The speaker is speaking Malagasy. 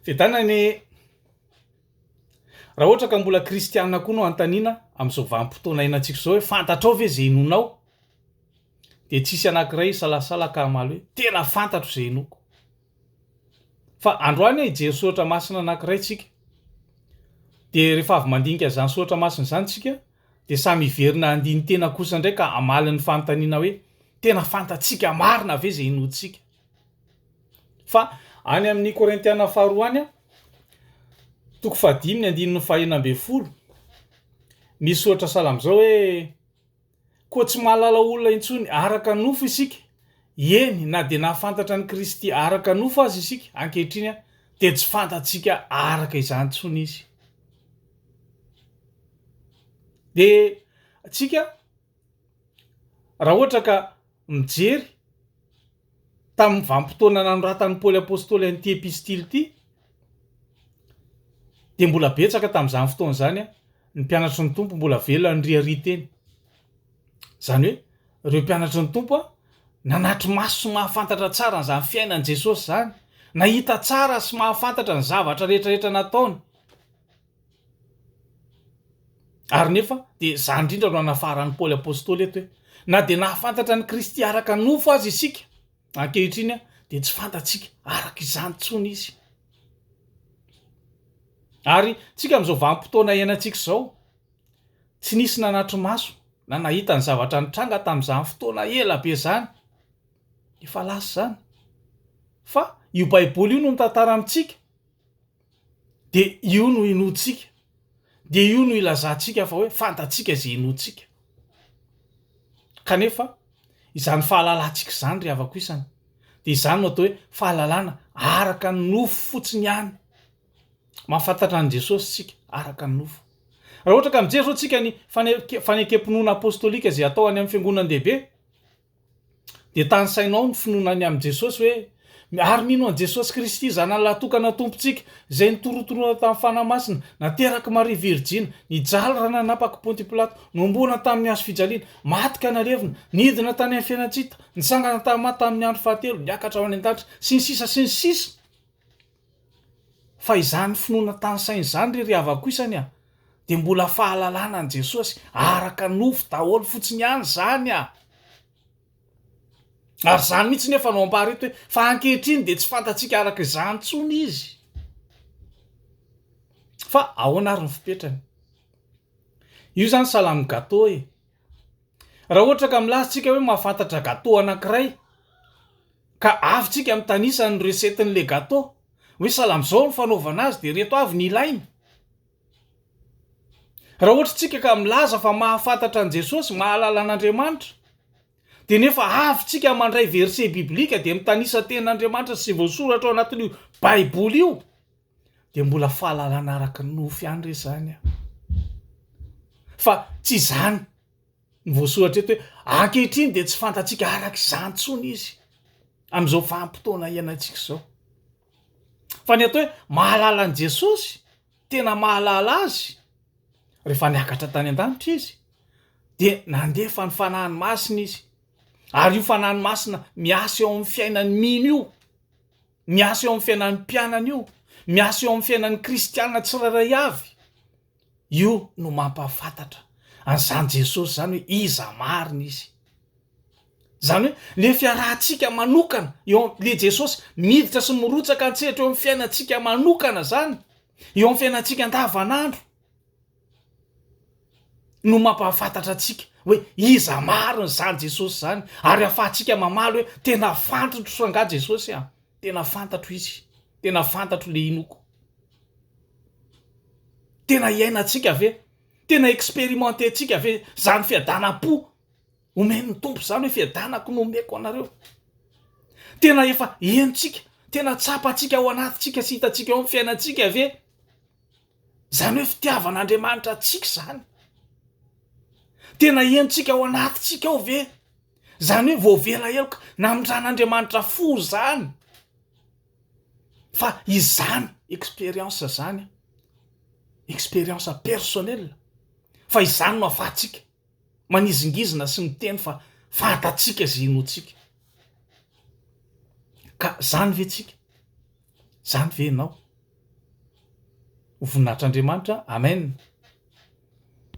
Fitanany raha ohatra ka mbola kristianina koa no antaniana am'izao vanim-potoana iainantsika zao hoe fantatrao ve zay inonao? De tsisy anankiray salasala ka amaly hoe tena fantatro zay inoko. Fa androany hijery soratra masina anankiray tsika. De rehefa avy mandinika zany soratra masina zany tsika, de samy hiverina andiny tena kosa ndray ka amaly ny fanontaniana hoe tena fantatsika marina ve zay inontsika? Fa any amin'ny Korintiana faharoa any toko 5:1-12 misy soratra sahala zao hoe koa tsy mahalala olona intsony araka nofo isika, eny na de nahafantatra ny Kristy araka nofo azy isika ankehitriny de tsy fantatsika araka izany tsony izy. De tsika raha ohatra ka mijery tamin'ny vanim-potoana nanoratan'ny Paoly apôstôly an'ity epistily ity, de mbola betsaka tam'izany fotoana zany ny mpianatry ny tompo mbola velona ny riari teny. Zany hoe reo mpianatry ny tompo nanatry maso sy mahafantatra tsara n'izany fiainan'i Jesosy zany, nahita tsara sy mahafantatra ny zavatra rehetrarehetra nataony. Ary nefa de zany indrindra no anafaran'ny Paoly apôstôly eto hoe na de nahafantatra ny Kristy araka nofo azy isika ankehitriny de tsy fantatsika araka izany tsony izy. Ary tsika am'izao vanim-potoana iainantsika zao tsy nisy nanatry maso na nahita ny zavatra nitranga tam'izany fotoana ela be zany, efa lasa zany. Fa io baiboly io no mitantara amintsika, de io no inotsika, de io no ilazantsika fa hoe fantatsika zay inotsika. Kanefa izany fahalalantsika zany ry havako isany, de izany no atao hoe fahalalana araka ny nofo fotsiny ihany. Mahafantatra an' Jesosy tsika araka ny nofo. Raha ohatra ka mijery zao tsika ny fanekem-pinoana apôstôlika zay atao any amin'ny fiangonan-dehibe, de tany sainao ny finoanany amin'i Jesosy hoe ary mino an' Jesosy Kristy zanany lahatokana tompontsika zay nitorotorona tamin'ny fanamasina, nateraky Maria Virjina, nijaly raha nanapaky Ponty Pilato, nombona tamin'ny hazo fijaliana, maty ka nalevina, nidina tany amin'ny fiainantsika, nisangana tamaty tamin'ny andro fahatelo, niakatra ho any an-danitra, sy ny sisa sy ny sisa. Fa izany finoana tany sainy zany ry havako isany de mbola fahalalana an' Jesosy araka nofo daholo fotsiny ihany zany . Ary zany mihitsy nefa no ampaharito hoe fa ankehitriny de tsy fantatsika araka izany tsony izy. Fa ahoana ary ny fipetrany? Io zany salamy gâteau e. Raha ohatra ka milaza tsika hoe mahafantatra gâteau anankiray, ka avy tsika mitanisa ny resetin'le gâteau, hoe salam'izao ny fanaovana azy de reto avy ny ilainy. Raha ohatra tsika ka milaza fa mahafantatra an' Jesosy, mahalala an'Andriamanitra, de nefa avy tsika mandray verset biblika de mitanisa tenin'Andriamanitra sy voasoratra ao anatin'io baiboly io, de mbola fahalalana araka ny nofo ihany re zany . Fa tsy zany ny voasoratra eto hoe ankehitriny de tsy fantatsika araka izany tsony izy am'izao vanim-potoana iainantsika zao. Fa ny atao hoe mahalala an' Jesosy, tena mahalala azy, rehefa niakatra tany an-danitra izy, de nandefa ny fanahiny masina izy. Ary io fanahiny masina miasa eo amin'ny fiainan'ny mino io, miasa eo amin'ny fiainan'ny mpianany io, miasa eo amin'ny fiainan'ny kristianina tsirairay avy. Io no mampahafantatra an'izany Jesosy zany hoe iza marina izy. Zany hoe le fiarahantsika manokana eo le Jesosy miditra sy mirotsaka an-tsehatra eo amin'ny fiainantsika manokana zany, eo amin'ny fiainantsika andavanandro, no mampahafantatra atsika hoe iza marina zany Jesosy zany, ary ahafahantsika mamaly hoe tena fantatro sanga Jesosy tena fantatro izy, tena fantatro le inoko. Tena iainantsika ve? Tena expérimententsika ve zany fiadanam-po omen'ny tompo zany hoe fiadanako no omeko anareo? Tena efa henontsika, tena tsapantsika ao anatintsika sy hitantsika ao amin'ny fiainantsika ve? Zany hoe fitiavan'Andriamanitra atsika zany. Tena henontsika ao anatintsika ao ve? Zany hoe voavela heloka namindran'Andriamanitra fo zany. Fa izany expérience zany, expérience personnelle. Fa izany no ahafahantsika manizingizina sy miteny fa fantatsika zay inotsika. Ka zany ve tsika? Zany ve ianao? ho voninahitr'Andriamanitra. Amen.